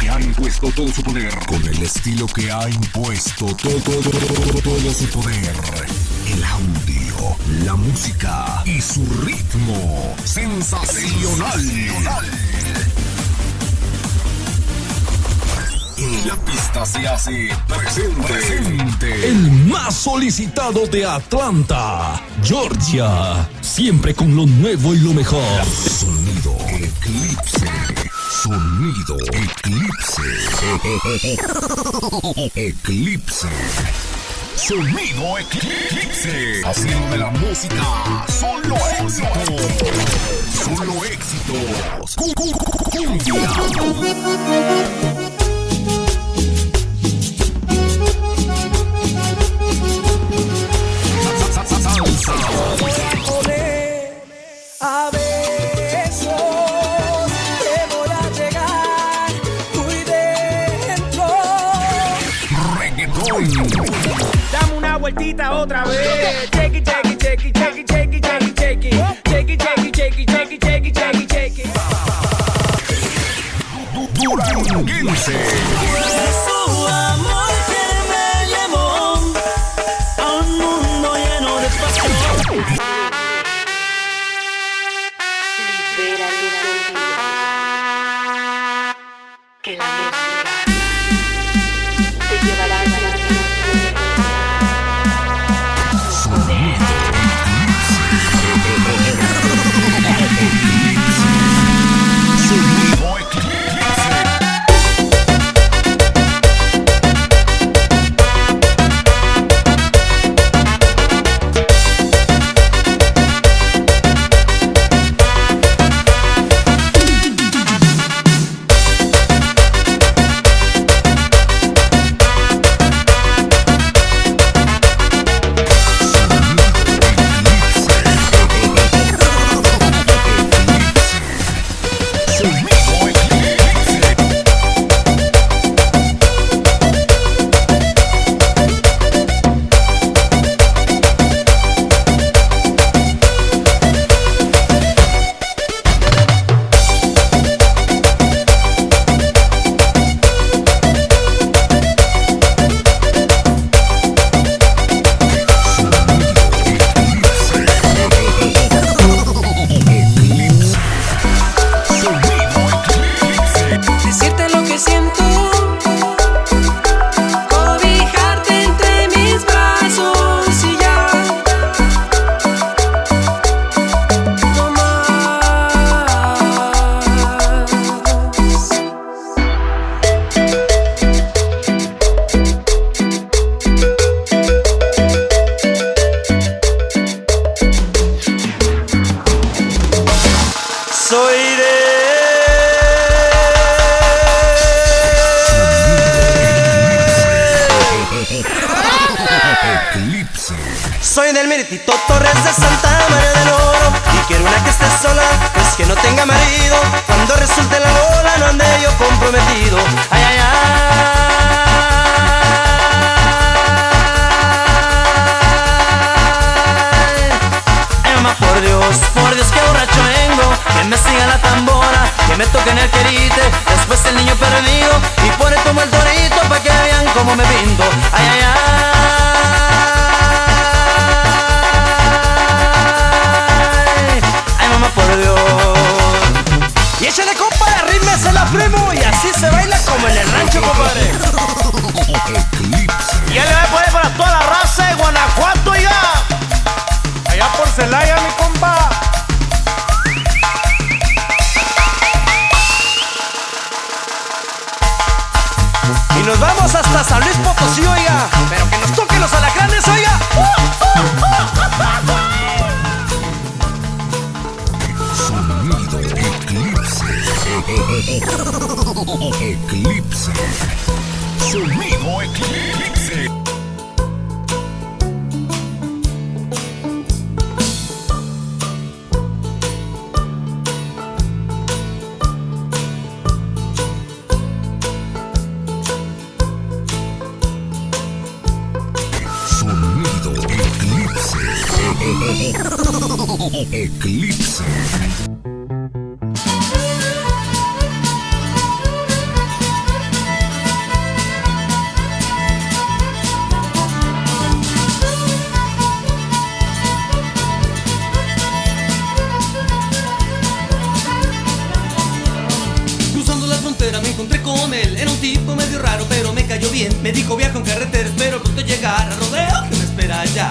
que ha impuesto todo su poder. Con el estilo que ha impuesto todo su poder. El audio, la música y su ritmo sensacional. En la pista se hace presente. El más solicitado de Atlanta, Georgia. Siempre con lo nuevo y lo mejor. Sonido Eclipse. Sonido Eclipse. Eclipse. Sonido Eclipse. Haciendo de la música solo éxitos. Solo éxitos. Cumbia. A besos te voy a llegar muy dentro. Reggaetón. Dame una vueltita otra vez. Chequi, chequi, chequi, chequi, chequi, chequi, chequi. Chequi, chequi, chequi, chequi, chequi, chequi, chequi. Duranguense. Su amor que me llevó a un mundo lleno de pasión. Libera tu sentido. Que la música te llevará a la Sonido Eclipse. Decirte lo que siento, cobijarte entre mis brazos y ya no más. Soy Eclipse. Soy del Meritito Torres de Santa María del Oro y quiero una que esté sola, pues que no tenga marido. Cuando resulte la bola no ande yo comprometido. Ay, ay, ay. Ay, mamá, por Dios que borracho vengo. Que me siga la tambora, que me toquen el querite. Después el niño perdido y pone como el torito pa' que vean cómo me pinto. Ay, ay, ay. Por Dios. Y échale, compa, arrímese la primo y así se baila como en el rancho, compadre. Eclipse. Y ya le voy a poner para toda la raza de Guanajuato ya. Allá por Celaya, mi compa. Y nos vamos hasta San Luis Potosí, oiga. Pero que nos toquen los alacranes, oiga. Sonido Eclipse. Eclipse. Sonido Eclipse. Eclipse. carretera me encontré con él. Era un tipo medio raro pero me cayó bien. Me dijo viajo en carretera, espero pronto llegar al rodeo que me espera allá.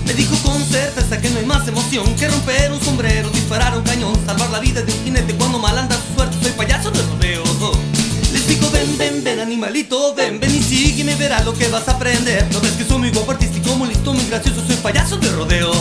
Me dijo con certeza que no hay más emoción que romper un sombrero, disparar un cañón, salvar la vida de un jinete cuando mal anda su suerte. Soy payaso de rodeo. Les digo ven, ven, ven animalito, ven, ven y sígueme, verás lo que vas a aprender. No ves que soy muy guapo, artístico, muy listo, muy gracioso, soy payaso de rodeo.